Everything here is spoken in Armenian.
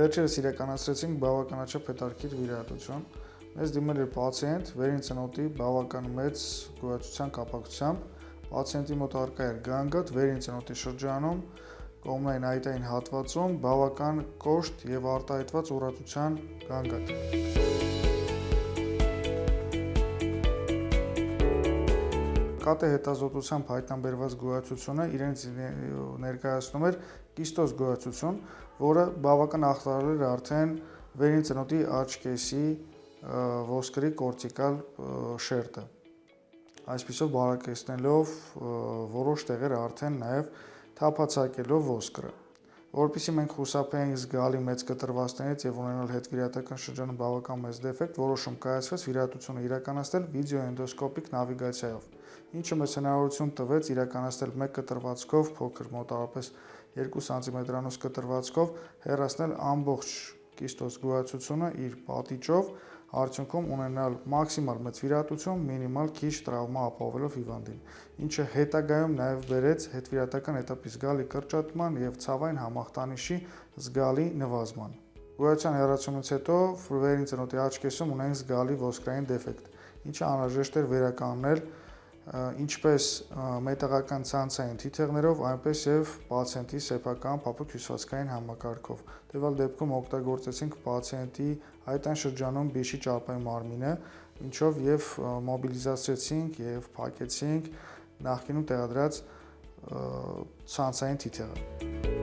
Վերջերս իրականացրեցինք բավականաչափ հետաքրքիր վիրահատություն։ Մեզ դիմել էր պացիենտ վերին ծնոտի բավական մեծ գոյացության կապակցությամբ։ Պացիենտի մոտ առկա էր գանգատ վերին ծնոտի շրջանում, կողմնային այտային հատվածում բավական կոշտ եւ արտահայտված ուռածության գանգատ։ Կատե հետազոտությամբ հայտնաբերված գոյացությունը իրենց ներկայացնում էր կիստոզ գոյացություն, որը բավական ախտարել էր արդեն վերին ծնոտի աջ կեսի ոսկրի կորտիկալ շերտը։ Այսպիսով բարակեցնելով որոշ տեղեր արդեն նաև թափացակելով ոսկրը։ Որպեսզի մենք խուսափենք զգալի մեծ կտրվածքներից եւ ունենալ հետվիրահատական շրջանում բավական մեծ դեֆեկտ, որոշում կայացվեց վիրահատությունը իրականացնել վիդեոենդոսկոպիկ նավիգացիայով, ինչը մեզ հնարավորություն տվեց իրականացնել մեկ կտրվածքով, փոքր մոտավորապես 2 սանտիմետրանոց կտրվածքով հեռացնել ամբողջ կիստոզ գոյացությունը իր պատիճով, արդյունքում ունենալ մաքսիմալ մեծ վիրահատություն, մինիմալ քիչ տրավմա ապահովելով հիվանդին, ինչը հետագայում նաև բերեց հետվիրահատական էտապի զգալի կրճատման եւ ցավային համախտանիշի զգալի նվազման։ Գոյացության հեռացումից հետո վերին ծնոտի աջ կեսում ունենք զգալի ոսկրային դեֆեկտ, ինչը անհրաժեշտ էր վերականգնել ինչպես մետաղական ցանցային թիթեղներով, այնպես եւ պացիենտի սեփական փափուկ հյուսվածքային համակարգով։ Տվյալ դեպքում օգտագործեցինք պացիենտի այտան շրջանում բիշի ճարպային մարմինը, ինչով եւ մոբիլիզացրեցինք եւ փակեցինք նախկինում տեղադրած ցանցային թիթեղը։